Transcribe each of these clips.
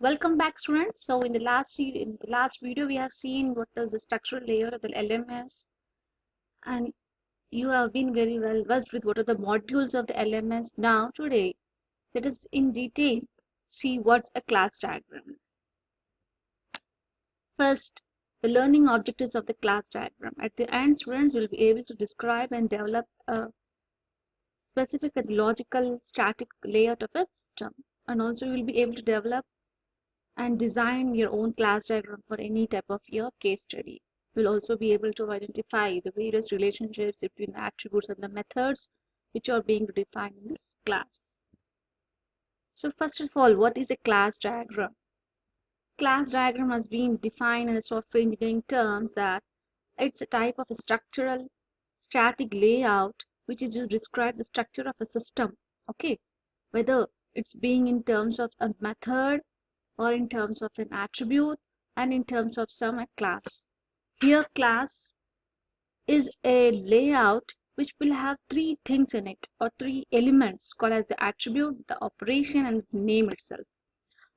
Welcome back, students. So in the last video we have seen what is the structural layer of the LMS, and you have been very well versed with what are the modules of the LMS. Now today let us in detail see what's a class diagram. First, the learning objectives of the class diagram. At the end, students will be able to describe and develop a specific and logical static layout of a system, and also you will be able to develop and design your own class diagram for any type of your case study. You'll also be able to identify the various relationships between the attributes and the methods which are being defined in this class. So first of all, what is a class diagram? Class diagram has been defined in the software engineering terms that it's a type of a structural static layout which is used to describe the structure of a system. Okay, whether it's being in terms of a method or in terms of an attribute and in terms of some class. Here class is a layout which will have three things in it, or three elements called as the attribute, the operation, and the name itself.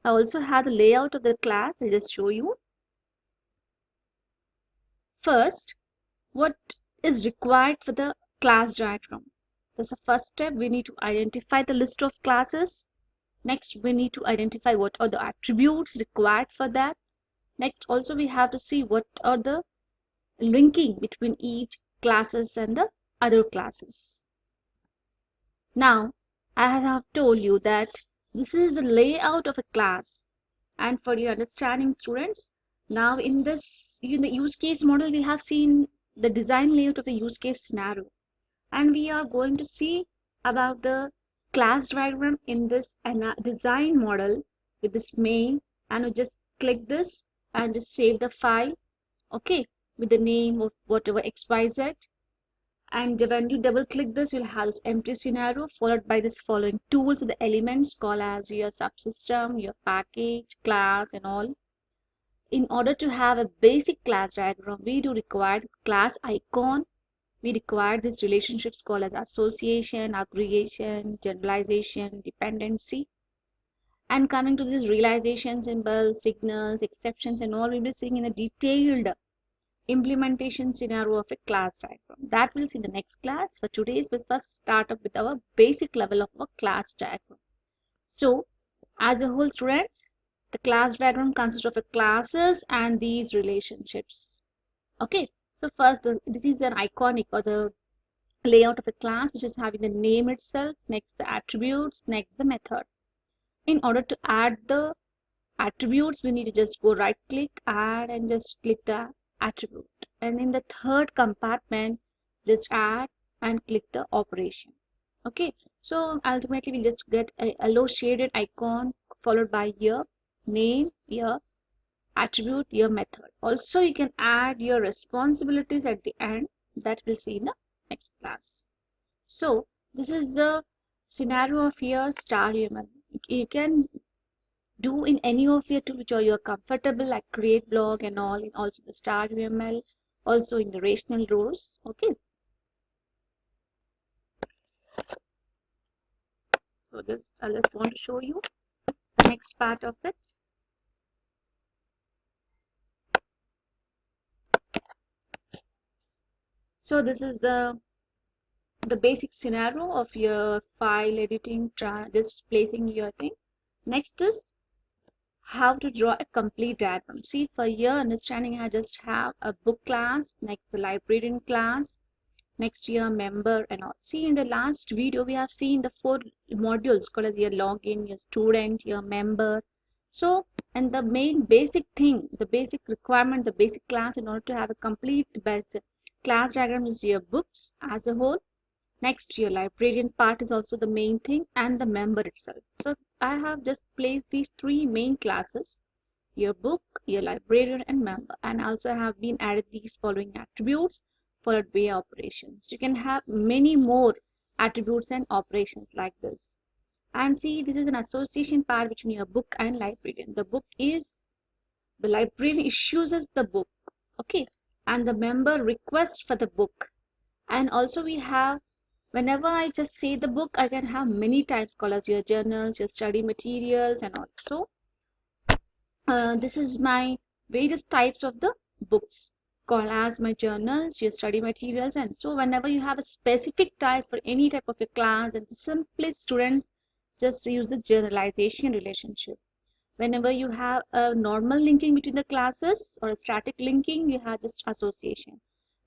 I also have the layout of the class. I'll just show you. First, what is required for the class diagram? That's the first step. We need to identify the list of classes. Next, we need to identify what are the attributes required for that. Next, also we have to see what are the linking between each classes and the other classes. Now, I have told you that this is the layout of a class, and for your understanding, students, now in the use case model we have seen the design layout of the use case scenario, and we are going to see about the class diagram in this design model with this main, and we just click this and just save the file, okay, with the name of whatever XYZ. And when you double click this, you'll have this empty scenario followed by this following tools with the elements called as your subsystem, your package, class, and all. In order to have a basic class diagram, we do require this class icon. We require these relationships called as association, aggregation, generalization, dependency. And coming to this realization symbols, signals, exceptions, and all, we'll be seeing in a detailed implementation scenario of a class diagram. That we'll see in the next class. For today's, we'll first start up with our basic level of a class diagram. So, as a whole, students, the class diagram consists of a classes and these relationships. Okay, so first, this is an iconic or the layout of a class which is having the name itself, next the attributes, next the method. In order to add the attributes, we need to just go right click, add, and just click the attribute, and in the third compartment just add and click the operation. Okay, so ultimately we just get a yellow shaded icon followed by your name, your attribute, your method. Also you can add your responsibilities at the end, that we'll see in the next class. So this is the scenario of your star UML. You can do in any of your tools which are you're comfortable, like create blog and all, and also the star UML, also in the rational rows. Okay, so this I just want to show you the next part of it. So this is the basic scenario of your file editing, just placing your thing. Next is how to draw a complete diagram. See, for your understanding, I just have a book class, next the librarian class, next your member, and all. See, in the last video we have seen the 4 modules called as your login, your student, your member. So, and the main basic thing, the basic requirement, the basic class in order to have a complete basic class diagram is your books as a whole. Next, your librarian part is also the main thing, and the member itself. So I have just placed these 3 main classes, your book, your librarian, and member, and also have been added these following attributes followed by operations. You can have many more attributes and operations like this. And see, this is an association part between your book and librarian. The book is, the librarian issues us the book, okay, and the member requests for the book. And also we have, whenever I just say the book, I can have many types called as your journals, your study materials, and all. So This is my various types of the books called as my journals, your study materials. And so whenever you have a specific types for any type of your class, and simply students just use the generalization relationship. Whenever you have a normal linking between the classes or a static linking, you have just association.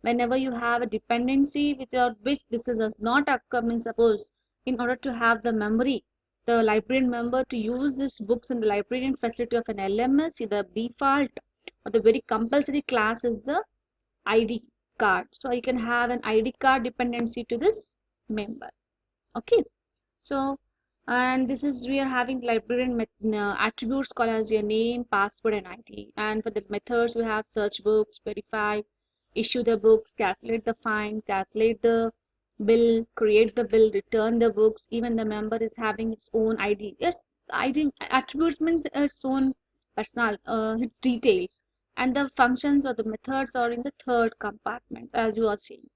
Whenever you have a dependency without which this does not occur, means suppose in order to have the memory, the librarian member to use these books in the librarian facility of an LMS, the default or the very compulsory class is the ID card. So you can have an ID card dependency to this member. Okay. So, and this is we are having librarian attributes called as your name, password, and ID. And for the methods, we have search books, verify, issue the books, calculate the fine, calculate the bill, create the bill, return the books. Even the member is having its own ID. Yes, ID attributes means its own personal, its details, and the functions or the methods are in the third compartment, as you are seeing.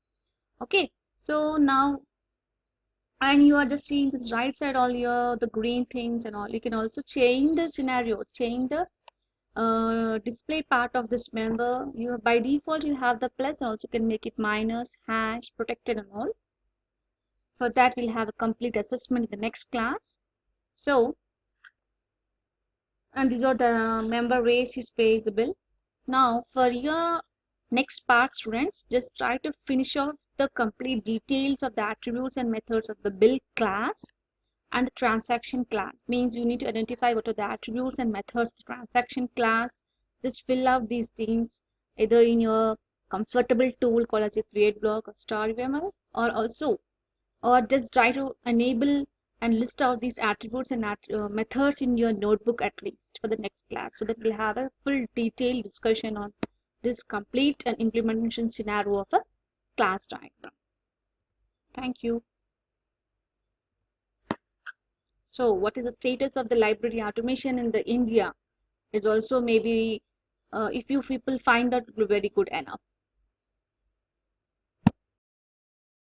Okay, so now and you are just seeing this right side all your the green things and all. You can also change the scenario, change the display part of this member. You by default you have the plus, and also can make it minus, hash, protected, and all. For that we'll have a complete assessment in the next class. So, and these are the member raise his pays the bill. Now for your next part, students, just try to finish off the complete details of the attributes and methods of the bill class and the transaction class. Means you need to identify what are the attributes and methods of the transaction class. Just fill out these things either in your comfortable tool called as a create block or star UML, or also or just try to enable and list out these attributes and methods in your notebook at least for the next class, so that we'll have a full detailed discussion on this complete and implementation scenario of a class diagram. Thank you. So what is the status of the library automation in the India? Is also maybe if you people find that very good enough.